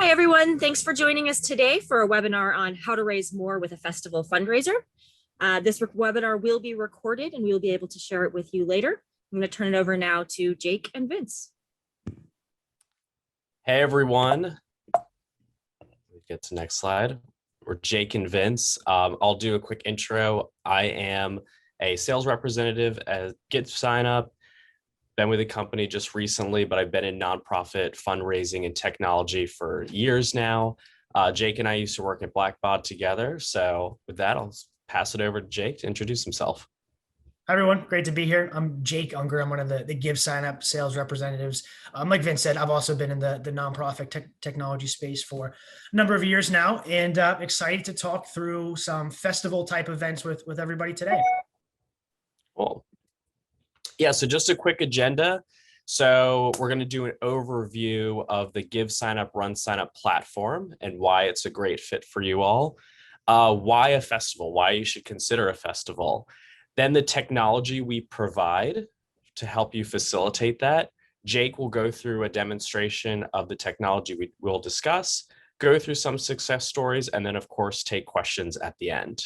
Hi, everyone. Thanks for joining us today for a webinar on how to raise more with a festival fundraiser. This webinar will be recorded and we'll be able to share it with you later. I'm going to turn it over now to Jake and Vince. Hey, everyone. Get to the next slide. We're Jake and Vince. I'll do a quick intro. I am a sales representative at GiveSignup. Been with the company just recently, but I've been in nonprofit fundraising and technology for years now. Jake and I used to work at Blackbaud together. So with that, I'll pass it over to Jake to introduce himself. Hi, everyone. Great to be here. I'm Jake Unger. I'm one of the GiveSignup sales representatives. Like Vince said, I've also been in the nonprofit technology space for a number of years now, and excited to talk through some festival type events with everybody today. Cool. Yeah, so just a quick agenda. So we're going to do an overview of the GiveSignup RunSignup platform and why it's a great fit for you all. Why a festival? Why you should consider a festival. Then the technology we provide to help you facilitate that. Jake will go through a demonstration of the technology we will discuss, go through some success stories, and then of course take questions at the end.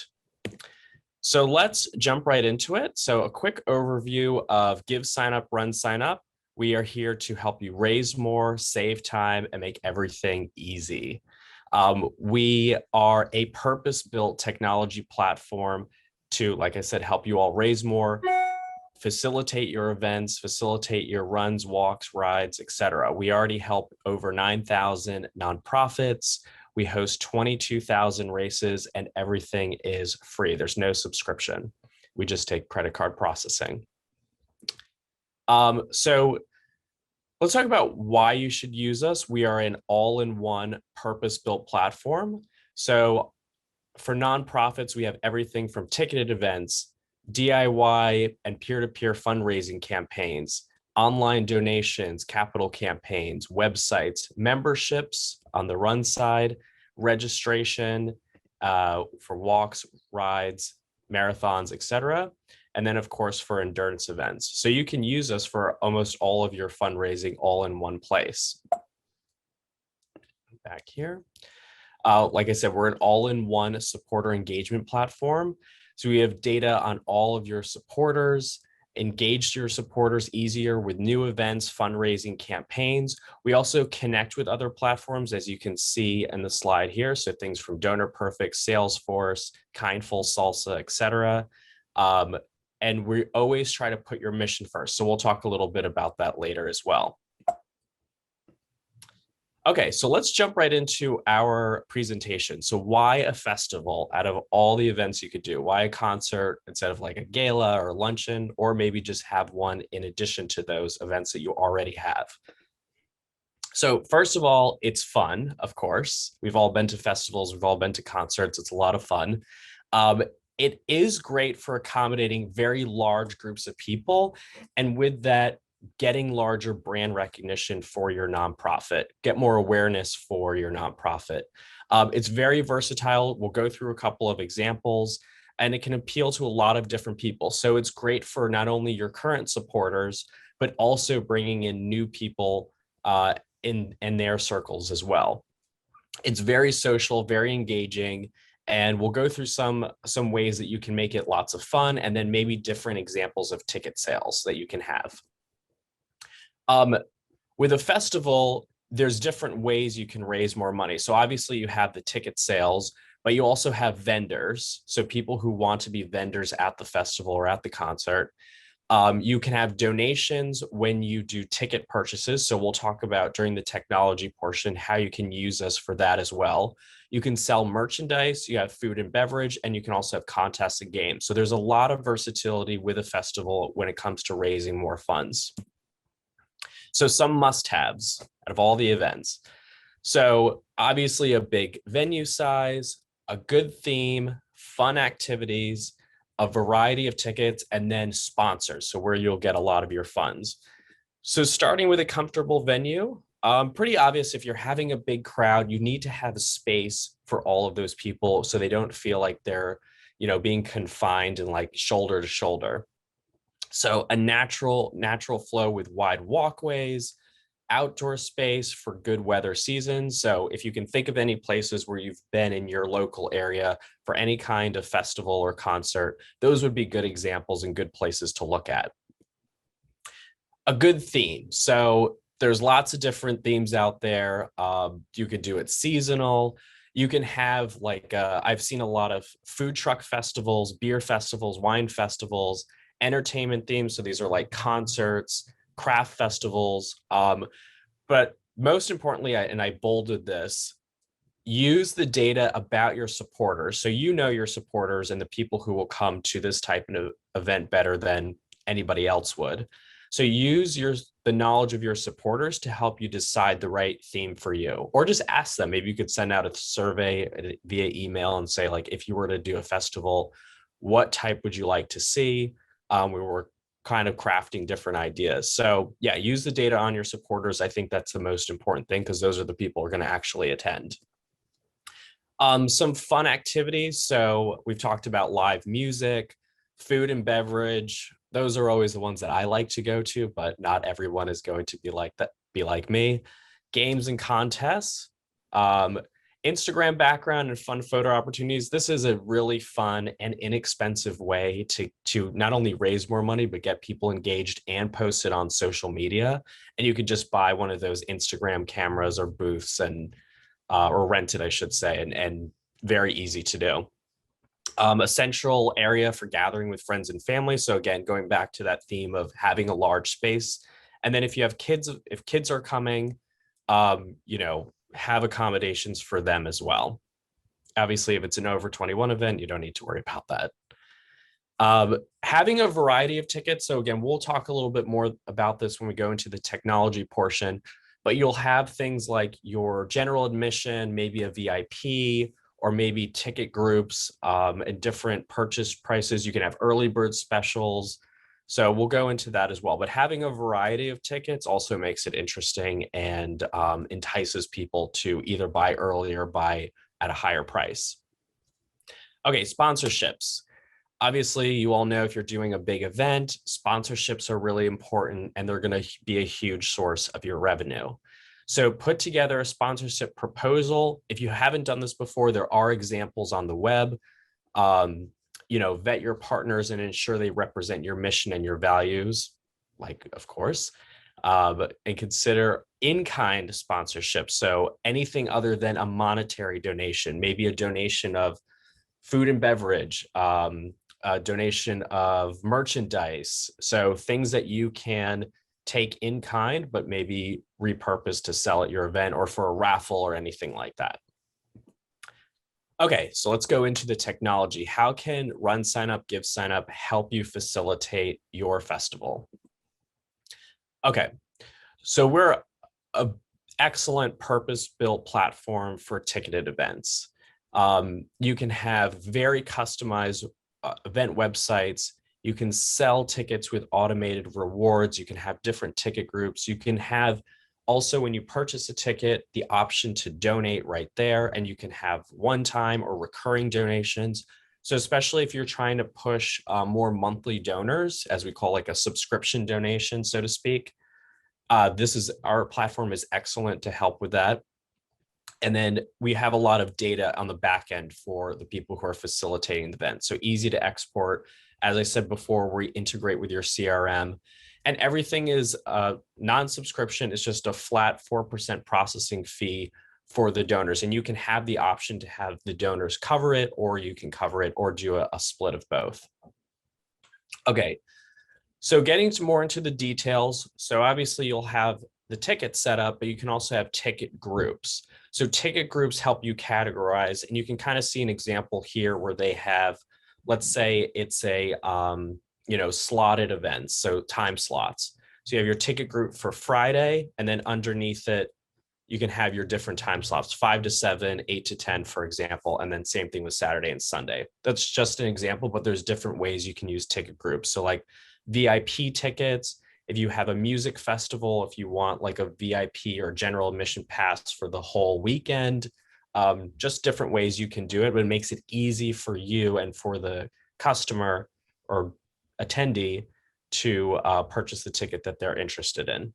So let's jump right into it. So a quick overview of GiveSignup RunSignup. We are here to help you raise more, save time, and make everything easy. We are a purpose-built technology platform to, like I said, help you all raise more, facilitate your events, facilitate your runs, walks, rides, etc. We already help over 9,000 nonprofits. We host 22,000 races and everything is free. There's no subscription. We just take credit card processing. So let's talk about why you should use us. We are an all-in-one purpose-built platform. So for nonprofits, we have everything from ticketed events, DIY and peer-to-peer fundraising campaigns, online donations, capital campaigns, websites, memberships on the run side, registration for walks, rides, marathons, etc. And then, of course, for endurance events. So you can use us for almost all of your fundraising all in one place. Back here. Like I said, we're an all-in-one supporter engagement platform. So we have data on all of your supporters, engage your supporters easier with new events, fundraising campaigns. We also connect with other platforms, as you can see in the slide here. So things from Donor Perfect, Salesforce, Kindful, Salsa, etc. And we always try to put your mission first. So we'll talk a little bit about that later as well. Okay, so let's jump right into our presentation. So why a festival out of all the events you could do? Why a concert instead of like a gala or luncheon, or maybe just have one in addition to those events that you already have? So first of all, it's fun, of course. We've all been to festivals, we've all been to concerts. It's a lot of fun. It is great for accommodating very large groups of people. And with that, getting larger brand recognition for your nonprofit, get more awareness for your nonprofit. It's very versatile. We'll go through a couple of examples, and it can appeal to a lot of different people. So it's great for not only your current supporters, but also bringing in new people in their circles as well. It's very social, very engaging, and we'll go through some ways that you can make it lots of fun, and then maybe different examples of ticket sales that you can have. With a festival, there's different ways you can raise more money. So obviously you have the ticket sales, but you also have vendors. So people who want to be vendors at the festival or at the concert. You can have donations when you do ticket purchases. So we'll talk about during the technology portion, how you can use us for that as well. You can sell merchandise, you have food and beverage, and you can also have contests and games. So there's a lot of versatility with a festival when it comes to raising more funds. So some must-haves out of all the events. So obviously a big venue size, a good theme, fun activities, a variety of tickets, and then sponsors. So where you'll get a lot of your funds. So starting with a comfortable venue, pretty obvious if you're having a big crowd, you need to have a space for all of those people so they don't feel like they're, being confined and like shoulder to shoulder. So a natural flow with wide walkways, outdoor space for good weather seasons. So if you can think of any places where you've been in your local area for any kind of festival or concert, those would be good examples and good places to look at. A good theme. So there's lots of different themes out there. You could do it seasonal. You can have like, I've seen a lot of food truck festivals, beer festivals, wine festivals, entertainment themes. So these are like concerts, craft festivals. But most importantly, I bolded this, use the data about your supporters. So you know your supporters and the people who will come to this type of event better than anybody else would. So use the knowledge of your supporters to help you decide the right theme for you, or just ask them. Maybe you could send out a survey via email and say, like, if you were to do a festival, what type would you like to see? We were kind of crafting different ideas. So yeah, use the data on your supporters. I think that's the most important thing, because those are the people who are going to actually attend. Some fun activities. So we've talked about live music, food and beverage. Those are always the ones that I like to go to, but not everyone is going to be like that, be like me. Games and contests, Instagram background and fun photo opportunities. This is a really fun and inexpensive way to not only raise more money, but get people engaged and post it on social media. And you could just buy one of those Instagram cameras or booths and or rent it, I should say, and very easy to do. A central area for gathering with friends and family. So again, going back to that theme of having a large space. And then if you have kids, if kids are coming, you know, have accommodations for them as well. Obviously, if it's an over 21 event, you don't need to worry about that. Having a variety of tickets. So again, we'll talk a little bit more about this when we go into the technology portion, but you'll have things like your general admission, maybe a VIP, or maybe ticket groups and different purchase prices. You can have early bird specials. So we'll go into that as well. But having a variety of tickets also makes it interesting and entices people to either buy early or buy at a higher price. Okay, sponsorships. Obviously, you all know if you're doing a big event, sponsorships are really important and they're going to be a huge source of your revenue. So put together a sponsorship proposal. If you haven't done this before, there are examples on the web. You know, vet your partners and ensure they represent your mission and your values, like, of course, and consider in-kind sponsorship. So anything other than a monetary donation, maybe a donation of food and beverage, a donation of merchandise. So things that you can take in kind, but maybe repurpose to sell at your event or for a raffle or anything like that. Okay, so let's go into the technology. How can RunSignup, GiveSignup help you facilitate your festival? Okay, so we're an excellent purpose-built platform for ticketed events. You can have very customized event websites. You can sell tickets with automated rewards. You can have different ticket groups. You can have also, when you purchase a ticket, the option to donate right there, and you can have one-time or recurring donations. So especially if you're trying to push more monthly donors, as we call like a subscription donation, so to speak, our platform is excellent to help with that. And then we have a lot of data on the back end for the people who are facilitating the event. So easy to export. As I said before, we integrate with your CRM, and everything is non-subscription. It's just a flat 4% processing fee for the donors. And you can have the option to have the donors cover it, or you can cover it or do a split of both. Okay, so getting more into the details. So obviously you'll have the ticket set up, but you can also have ticket groups. So ticket groups help you categorize, and you can kind of see an example here where they have, let's say it's a, you know, slotted events, so time slots. So you have your ticket group for Friday, and then underneath it, you can have your different time slots, 5 to 7, 8 to 10, for example, and then same thing with Saturday and Sunday. That's just an example, but there's different ways you can use ticket groups. So like VIP tickets, if you have a music festival, if you want like a VIP or general admission pass for the whole weekend, just different ways you can do it, but it makes it easy for you and for the customer or attendee to purchase the ticket that they're interested in.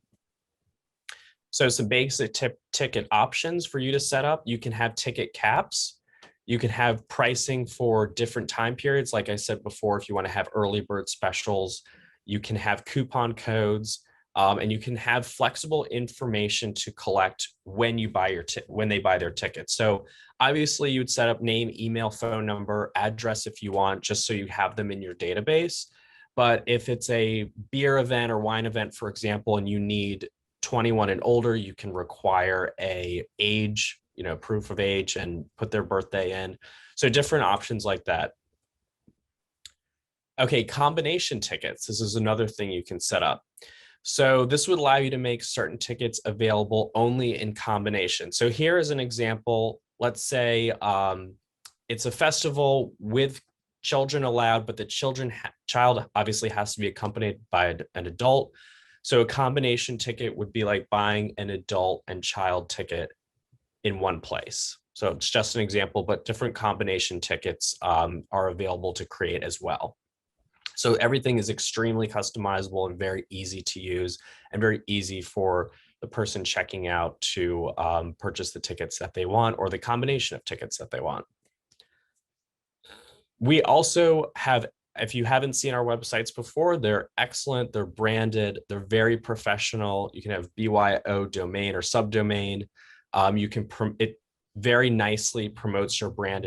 So some basic ticket options for you to set up. You can have ticket caps. You can have pricing for different time periods. Like I said before, if you want to have early bird specials, you can have coupon codes, and you can have flexible information to collect when you buy when they buy their tickets. So obviously you'd set up name, email, phone number, address if you want, just so you have them in your database. But if it's a beer event or wine event, for example, and you need 21 and older, you can require a age, proof of age and put their birthday in. So different options like that. Okay, combination tickets. This is another thing you can set up. So this would allow you to make certain tickets available only in combination. So here is an example. Let's say it's a festival with children allowed, but the child obviously has to be accompanied by an adult. So a combination ticket would be like buying an adult and child ticket in one place. So it's just an example, but different combination tickets are available to create as well. So everything is extremely customizable and very easy to use and very easy for the person checking out to purchase the tickets that they want or the combination of tickets that they want. We also have, if you haven't seen our websites before, they're excellent. They're branded. They're very professional. You can have BYO domain or subdomain. It very nicely promotes your brand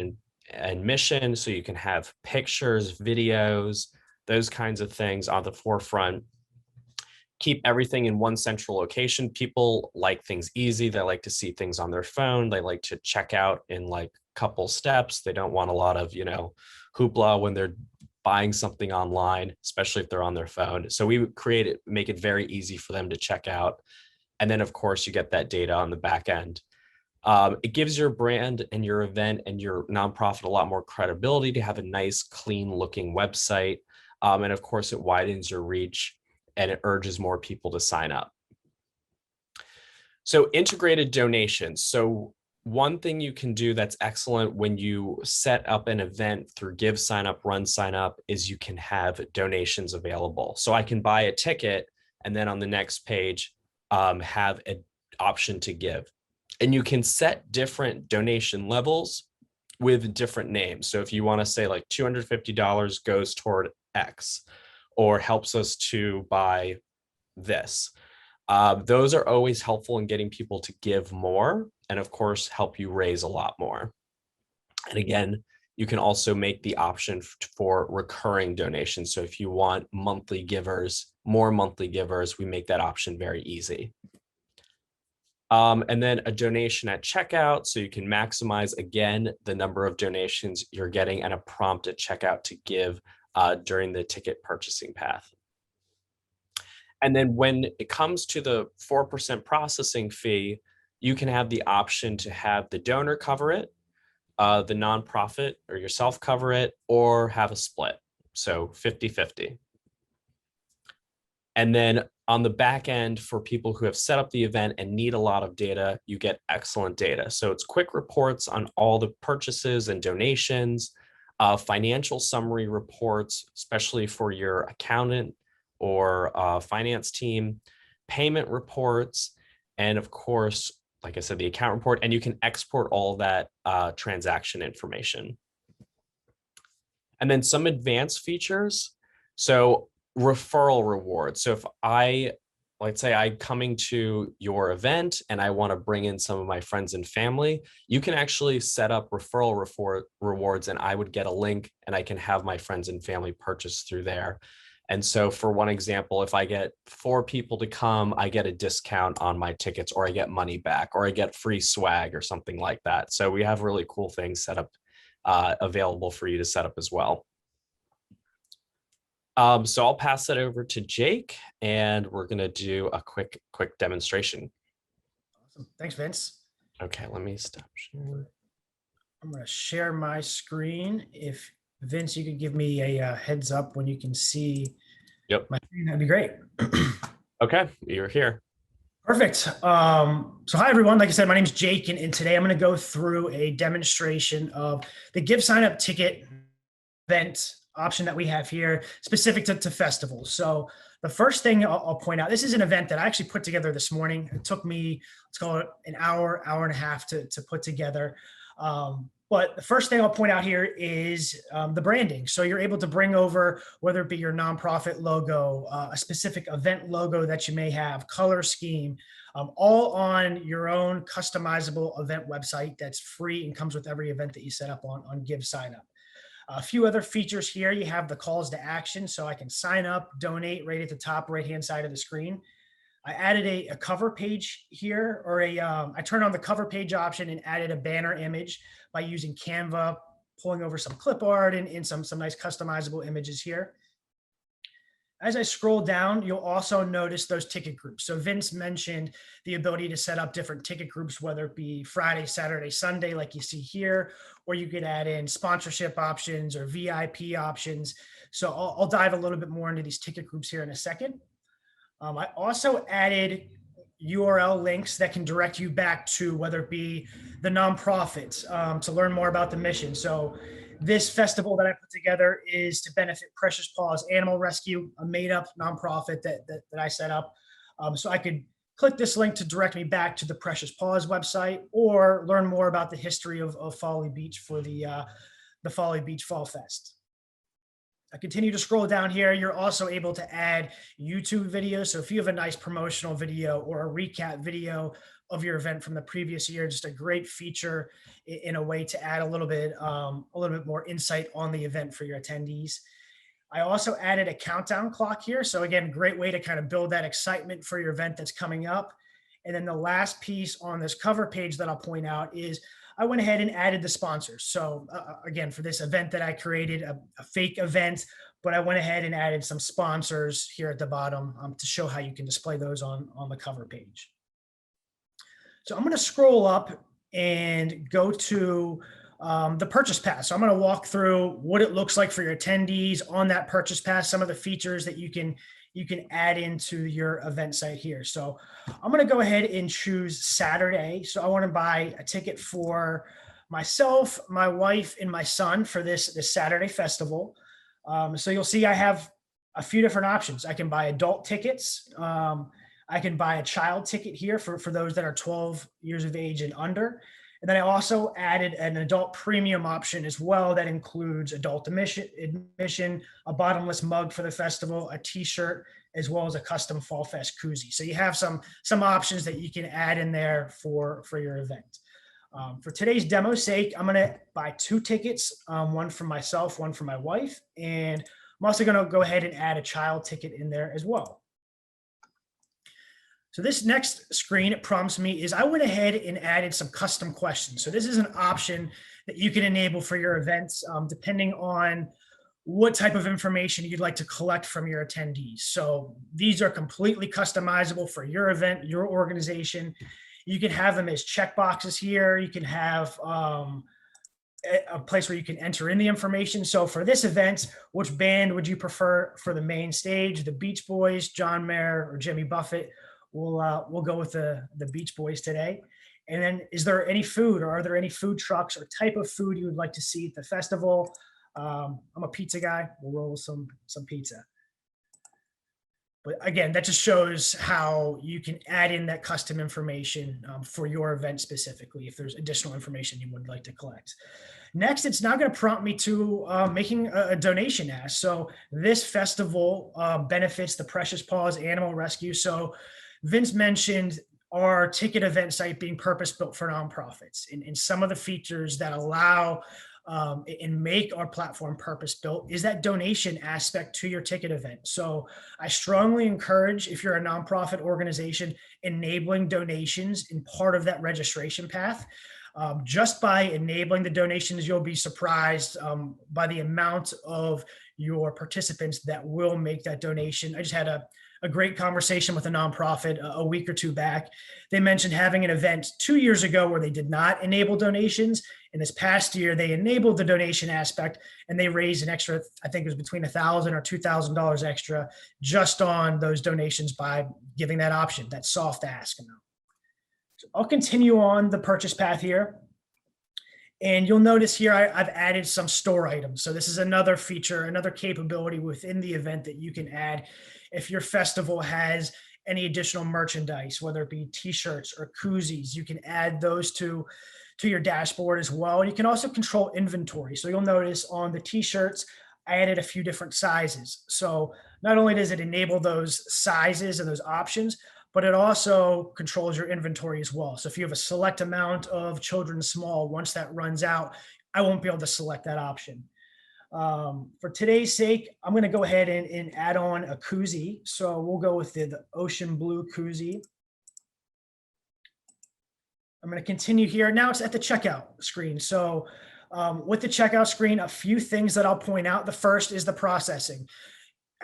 and mission. So you can have pictures, videos, those kinds of things on the forefront. Keep everything in one central location. People like things easy. They like to see things on their phone. They like to check out in like a couple steps. They don't want a lot of, hoopla when they're buying something online, especially if they're on their phone. So we make it very easy for them to check out. And then of course you get that data on the back end. It gives your brand and your event and your nonprofit a lot more credibility to have a nice, clean looking website. And of course it widens your reach and it urges more people to sign up. So integrated donations. So one thing you can do that's excellent when you set up an event through GiveSignup, RunSignup is you can have donations available. So I can buy a ticket and then on the next page have an option to give. And you can set different donation levels with different names. So if you want to say like $250 goes toward X or helps us to buy this. Those are always helpful in getting people to give more and of course help you raise a lot more. And again, you can also make the option for recurring donations. So if you want monthly givers, more monthly givers, we make that option very easy. And then a donation at checkout. So you can maximize, again, the number of donations you're getting and a prompt at checkout to give during the ticket purchasing path. And then when it comes to the 4% processing fee, you can have the option to have the donor cover it, the nonprofit or yourself cover it, or have a split. So 50-50. And then on the back end, for people who have set up the event and need a lot of data, you get excellent data. So it's quick reports on all the purchases and donations, financial summary reports, especially for your accountant or finance team, payment reports, and of course, like I said, the account report, and you can export all that transaction information. And then some advanced features. So referral rewards. So if let's say I'm coming to your event and I want to bring in some of my friends and family, you can actually set up referral rewards and I would get a link and I can have my friends and family purchase through there. And so for one example, if I get 4 people to come, I get a discount on my tickets, or I get money back, or I get free swag or something like that. So we have really cool things set up available for you to set up as well. So I'll pass it over to Jake and we're going to do a quick demonstration. Awesome. Thanks, Vince. Okay, let me stop sharing. I'm going to share my screen. If Vince, you could give me a heads up when you can see my screen, that'd be great. Okay, you're here. Perfect. So hi, everyone. Like I said, my name is Jake, and today I'm going to go through a demonstration of the GiveSignup ticket event option that we have here specific to festivals. So the first thing I'll point out, this is an event that I actually put together this morning. It took me, let's call it an hour, hour and a half to put together. But the first thing I'll point out here is the branding. So you're able to bring over, whether it be your nonprofit logo, a specific event logo that you may have, color scheme, all on your own customizable event website that's free and comes with every event that you set up on GiveSignup. A few other features here, you have the calls to action, so I can sign up, donate right at the top right-hand side of the screen. I added a cover page here, or I turned on the cover page option and added a banner image by using Canva, pulling over some clip art and some nice customizable images here. As I scroll down, you'll also notice those ticket groups. So Vince mentioned the ability to set up different ticket groups, whether it be Friday, Saturday, Sunday, like you see here, or you could add in sponsorship options or VIP options. So I'll dive a little bit more into these ticket groups here in a second. I also added URL links that can direct you back to whether it be the nonprofits to learn more about the mission. So this festival that I put together is to benefit Precious Paws Animal Rescue, a made-up nonprofit that I set up. So I could click this link to direct me back to the Precious Paws website, or learn more about the history of Folly Beach for the Folly Beach Fall Fest. I continue to scroll down here. You're also able to add YouTube videos. So if you have a nice promotional video or a recap video of your event from the previous year, just a great feature in a way to add a little bit more insight on the event for your attendees. I also added a countdown clock here. So again, great way to kind of build that excitement for your event that's coming up. And then the last piece on this cover page that I'll point out is I went ahead and added the sponsors. So again, for this event that I created, a fake event, but I went ahead and added some sponsors here at the bottom to show how you can display those on the cover page. So I'm going to scroll up and go to the purchase pass. So I'm going to walk through what it looks like for your attendees on that purchase pass, some of the features that you can add into your event site here. So I'm going to go ahead and choose Saturday. So I want to buy a ticket for myself, my wife, and my son for this Saturday festival. So you'll see I have a few different options. I can buy adult tickets. I can buy a child ticket here for those that are 12 years of age and under. And then I also added an adult premium option as well that includes adult admission, a bottomless mug for the festival, a t-shirt, as well as a custom Fall Fest koozie. So you have some options that you can add in there for your event. For today's demo's sake, I'm gonna buy 2 tickets, one for myself, one for my wife. And I'm also gonna go ahead and add a child ticket in there as well. So this next screen, it prompts me is I went ahead and added some custom questions. So this is an option that you can enable for your events, depending on what type of information you'd like to collect from your attendees. So these are completely customizable for your event, your organization. You can have them as checkboxes here. You can have a place where you can enter in the information. So for this event, which band would you prefer for the main stage? The Beach Boys, John Mayer, or Jimmy Buffett? We'll go with the Beach Boys today. And then, is there any food, or are there any food trucks or type of food you would like to see at the festival? I'm a pizza guy. We'll roll some pizza. But again, that just shows how you can add in that custom information for your event specifically, if there's additional information you would like to collect. Next, it's now going to prompt me to making a donation ask. So this festival benefits the Precious Paws Animal Rescue. So Vince mentioned our ticket event site being purpose-built for nonprofits, and some of the features that allow and make our platform purpose-built is that donation aspect to your ticket event. So I strongly encourage, if you're a nonprofit organization, enabling donations in part of that registration path. Just by enabling the donations, you'll be surprised by the amount of your participants that will make that donation. I just had a great conversation with a nonprofit a week or 2 back. They mentioned having an event 2 years ago where they did not enable donations. And this past year, they enabled the donation aspect, and they raised an extra, I think it was between $1,000 or $2,000 extra just on those donations by giving that option, that soft ask amount. So I'll continue on the purchase path here. And you'll notice here, I've added some store items. So this is another feature, another capability within the event that you can add. If your festival has any additional merchandise, whether it be t-shirts or koozies, you can add those to your dashboard as well. You can also control inventory. So you'll notice on the t-shirts, I added a few different sizes. So not only does it enable those sizes and those options, but it also controls your inventory as well. So if you have a select amount of children small, once that runs out, I won't be able to select that option. For today's sake, I'm going to go ahead and add on a koozie. So we'll go with the ocean blue koozie. I'm going to continue here. Now it's at the checkout screen. So with the checkout screen, a few things that I'll point out. The first is the processing.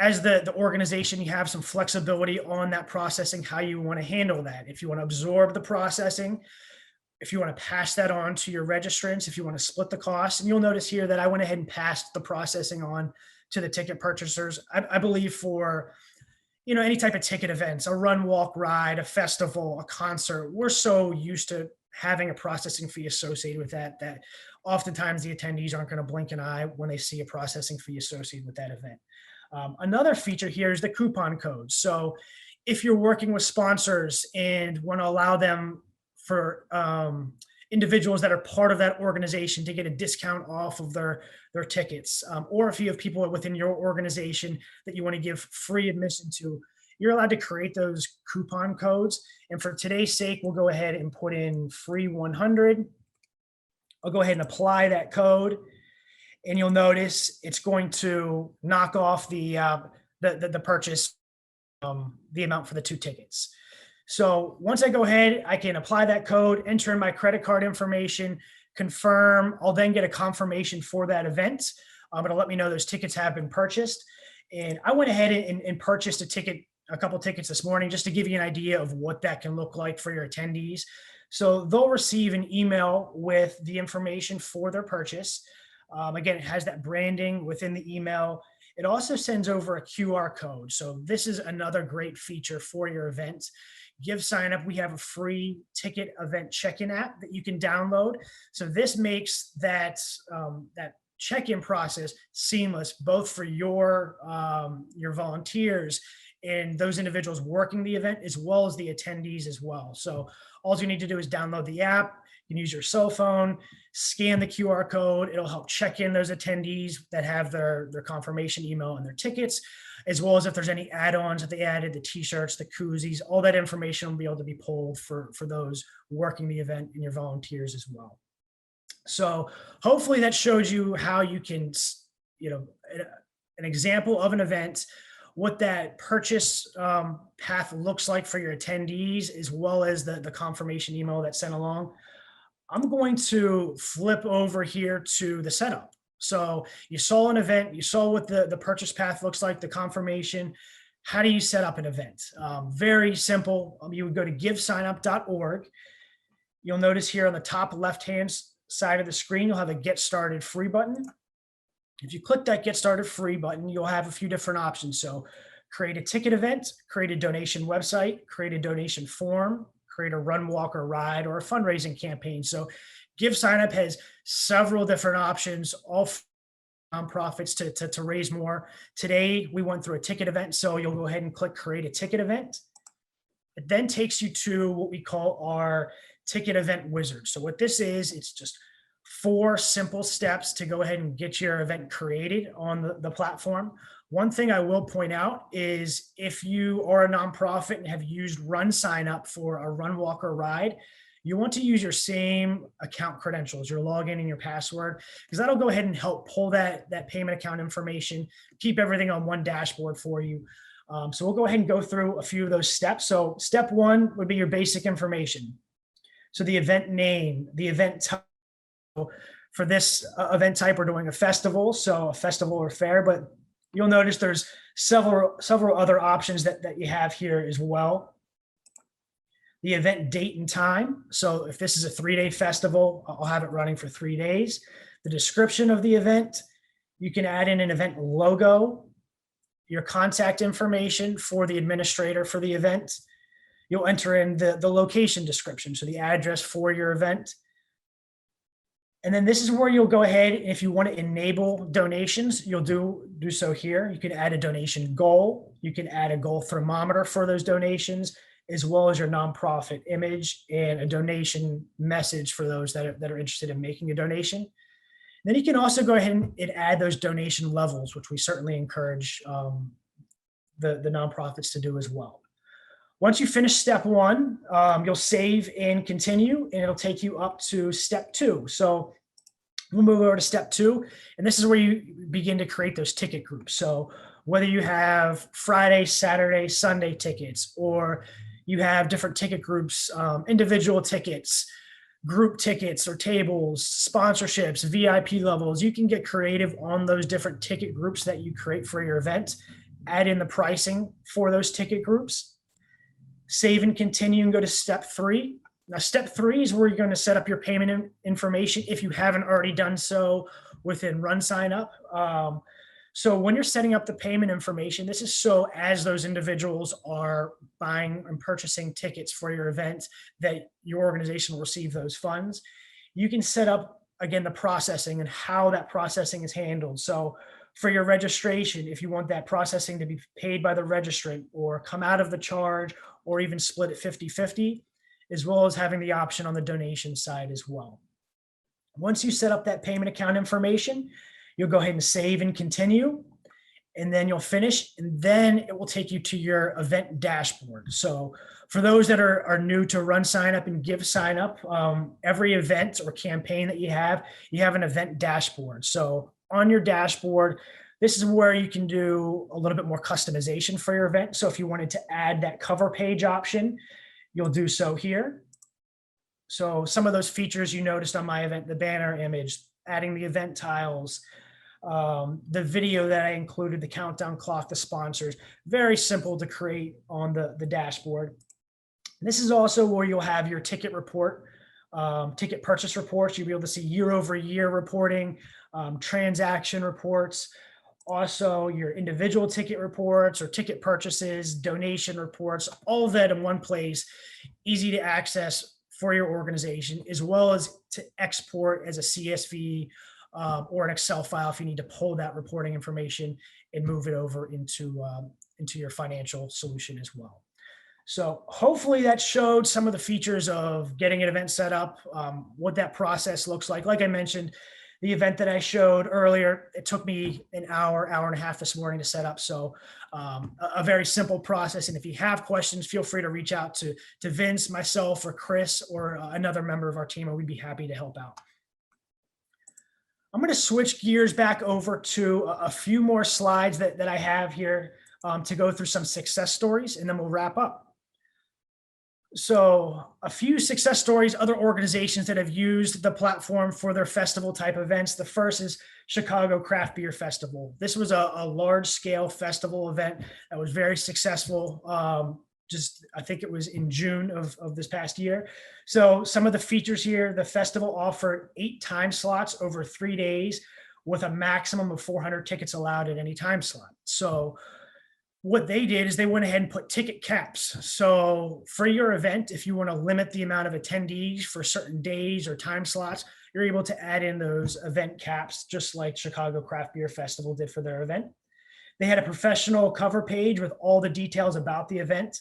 As the organization, you have some flexibility on that processing, how you want to handle that. If you want to absorb the processing, if you want to pass that on to your registrants, if you want to split the cost. And you'll notice here that I went ahead and passed the processing on to the ticket purchasers. I believe for, you know, any type of ticket events, a run, walk, ride, a festival, a concert, we're so used to having a processing fee associated with that oftentimes the attendees aren't going to blink an eye when they see a processing fee associated with that event. Another feature here is the coupon code. So if you're working with sponsors and want to allow them for individuals that are part of that organization to get a discount off of their tickets, or if you have people within your organization that you want to give free admission to, you're allowed to create those coupon codes. And for today's sake, we'll go ahead and put in free 100. I'll go ahead and apply that code. And you'll notice it's going to knock off the purchase, the amount for the 2 tickets. So once I go ahead, I can apply that code, enter in my credit card information, confirm. I'll then get a confirmation for that event. It'll let me know those tickets have been purchased. And I went ahead and purchased a couple tickets this morning, just to give you an idea of what that can look like for your attendees. So they'll receive an email with the information for their purchase. Again, it has that branding within the email. It also sends over a QR code. So this is another great feature for your event. GiveSignup, we have a free ticket event check-in app that you can download. So this makes that check-in process seamless, both for your volunteers and those individuals working the event, as well as the attendees as well. So all you need to do is download the app. You can use your cell phone, scan the QR code. It'll help check in those attendees that have their confirmation email and their tickets, as well as if there's any add-ons that they added, the t-shirts, the koozies, all that information will be able to be pulled for those working the event and your volunteers as well. So hopefully that shows you how you can, you know, an example of an event, what that purchase path looks like for your attendees, as well as the confirmation email that's sent along. I'm going to flip over here to the setup. So you saw an event, you saw what the purchase path looks like, the confirmation. How do you set up an event? Very simple. You would go to GiveSignup.org. You'll notice here on the top left-hand side of the screen, you'll have a Get Started Free button. If you click that Get Started Free button, you'll have a few different options. So create a ticket event, create a donation website, create a donation form, create a run, walk, or ride, or a fundraising campaign. So GiveSignup has several different options, all for nonprofits to raise more. Today, we went through a ticket event, so you'll go ahead and click Create a Ticket Event. It then takes you to what we call our ticket event wizard. So what this is, it's just 4 simple steps to go ahead and get your event created on the platform. One thing I will point out is if you are a nonprofit and have used RunSignup for a run, walk, or ride, you want to use your same account credentials, your login and your password, because that'll go ahead and help pull that payment account information, keep everything on one dashboard for you. So we'll go ahead and go through a few of those steps. So step 1 would be your basic information. So the event name, the event type. For this event type, we're doing a festival, so a festival or fair, but you'll notice there's several other options that you have here as well. The event date and time. So if this is a 3-day festival, I'll have it running for 3 days. The description of the event, you can add in an event logo, your contact information for the administrator for the event. You'll enter in the location description, so the address for your event. And then this is where you'll go ahead. If you want to enable donations, you'll do so here. You can add a donation goal. You can add a goal thermometer for those donations, as well as your nonprofit image and a donation message for those that are interested in making a donation. Then you can also go ahead and add those donation levels, which we certainly encourage the nonprofits to do as well. Once you finish step one, you'll save and continue, and it'll take you up to step two. So we'll move over to step two, and this is where you begin to create those ticket groups. So whether you have Friday, Saturday, Sunday tickets, or you have different ticket groups, individual tickets, group tickets or tables, sponsorships, VIP levels, you can get creative on those different ticket groups that you create for your event, add in the pricing for those ticket groups. Save and continue and go to step three. Now, step three is where you're going to set up your payment information if you haven't already done so within RunSignup. So when you're setting up the payment information, this is so as those individuals are buying and purchasing tickets for your event that your organization will receive those funds. You can set up, again, the processing and how that processing is handled. So for your registration, if you want that processing to be paid by the registrant or come out of the charge, or even split it 50-50, as well as having the option on the donation side as well. Once you set up that payment account information, you'll go ahead and save and continue, and then you'll finish, and then it will take you to your event dashboard. So for those that are new to RunSignup and GiveSignup, every event or campaign that you have an event dashboard. So on your dashboard, this is where you can do a little bit more customization for your event. So if you wanted to add that cover page option, you'll do so here. So some of those features you noticed on my event, the banner image, adding the event tiles, the video that I included, the countdown clock, the sponsors, very simple to create on the dashboard. This is also where you'll have your ticket report, ticket purchase reports. You'll be able to see year over year reporting, transaction reports, also your individual ticket reports or ticket purchases, donation reports, all of that in one place, easy to access for your organization, as well as to export as a CSV or an Excel file if you need to pull that reporting information and move it over into your financial solution as well. So hopefully that showed some of the features of getting an event set up, what that process looks like. Like I mentioned, the event that I showed earlier, it took me an hour and a half this morning to set up. So a very simple process. And if you have questions, feel free to reach out to Vince, myself, or Chris, or another member of our team, and we'd be happy to help out. I'm going to switch gears back over to a few more slides that I have here to go through some success stories, and then we'll wrap up. So a few success stories, other organizations that have used the platform for their festival type events. The first is Chicago Craft Beer Festival. This was a large scale festival event that was very successful. I think it was in June of this past year. So some of the features here, the festival offered 8 time slots over 3 days with a maximum of 400 tickets allowed at any time slot. So what they did is they went ahead and put ticket caps. So for your event, if you want to limit the amount of attendees for certain days or time slots, you're able to add in those event caps, just like Chicago Craft Beer Festival did for their event. They had a professional cover page with all the details about the event,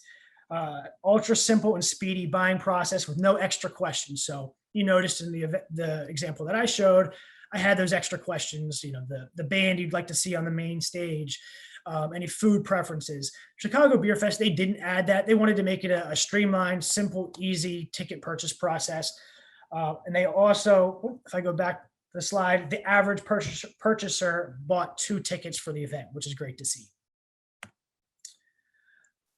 ultra simple and speedy buying process with no extra questions. So you noticed in the example that I showed, I had those extra questions, the band you'd like to see on the main stage, any food preferences. Chicago Beer Fest, they didn't add that. They wanted to make it a streamlined, simple, easy ticket purchase process. And they also, if I go back to the slide, the average purchaser bought 2 tickets for the event, which is great to see.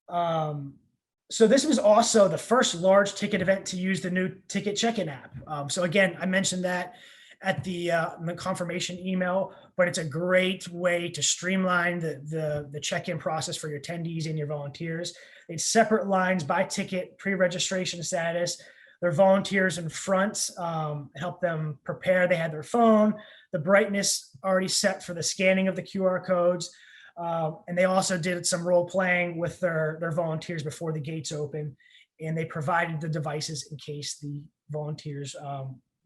So this was also the first large ticket event to use the new ticket check-in app. So again, I mentioned that at the confirmation email, but it's a great way to streamline the check-in process for your attendees and your volunteers. It's separate lines by ticket, pre-registration status. Their volunteers in front help them prepare. They had their phone, the brightness already set for the scanning of the QR codes. And they also did some role playing with their volunteers before the gates open. And they provided the devices in case the volunteers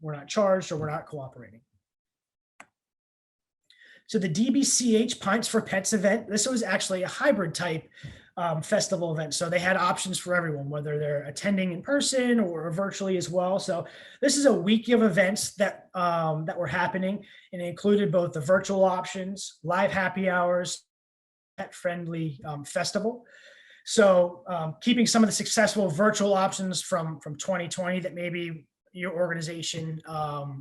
we're not charged or we're not cooperating. So the DBCH Pints for Pets event, this was actually a hybrid type festival event. So they had options for everyone, whether they're attending in person or virtually as well. So this is a week of events that were happening, and it included both the virtual options, live happy hours, pet-friendly festival. So keeping some of the successful virtual options from 2020 that maybe your organization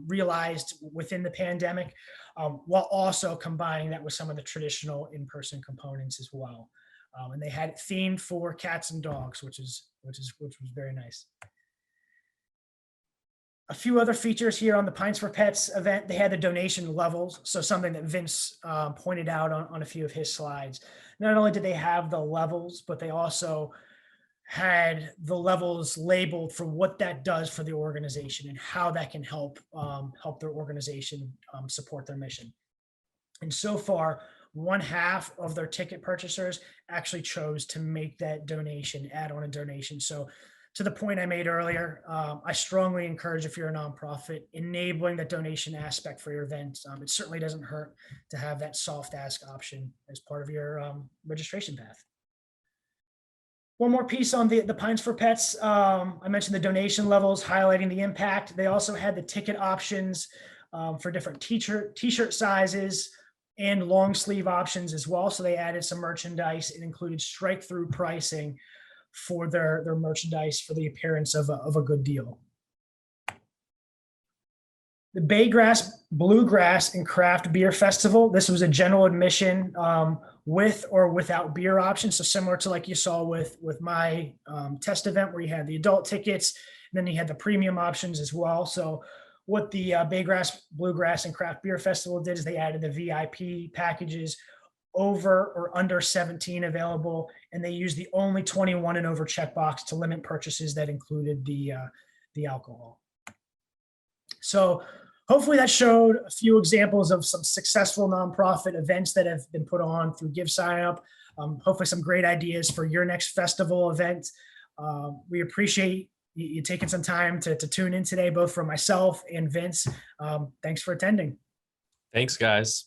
realized within the pandemic, while also combining that with some of the traditional in-person components as well. And they had it themed for cats and dogs, which was very nice. A few other features here on the Pints for Pets event. They had the donation levels. So something that Vince pointed out on a few of his slides. Not only did they have the levels, but they also had the levels labeled for what that does for the organization and how that can help their organization support their mission. And so far, 1/2 of their ticket purchasers actually chose to make that donation, add on a donation. So to the point I made earlier, I strongly encourage, if you're a nonprofit, enabling the donation aspect for your events. It certainly doesn't hurt to have that soft ask option as part of your registration path. One more piece on the Pints for Pets. I mentioned the donation levels, highlighting the impact. They also had the ticket options for different t-shirt sizes and long sleeve options as well. So they added some merchandise. It included strike through pricing for their merchandise for the appearance of a good deal. The Baygrass Bluegrass and Craft Beer Festival. This was a general admission with or without beer options. So similar to like you saw with my test event, where you had the adult tickets, and then you had the premium options as well. So what the Baygrass Bluegrass and Craft Beer Festival did is they added the VIP packages over or under 17 available, and they used the only 21 and over checkbox to limit purchases that included the alcohol. So hopefully that showed a few examples of some successful nonprofit events that have been put on through GiveSignup. Hopefully some great ideas for your next festival event. We appreciate you taking some time to tune in today, both from myself and Vince. Thanks for attending. Thanks, guys.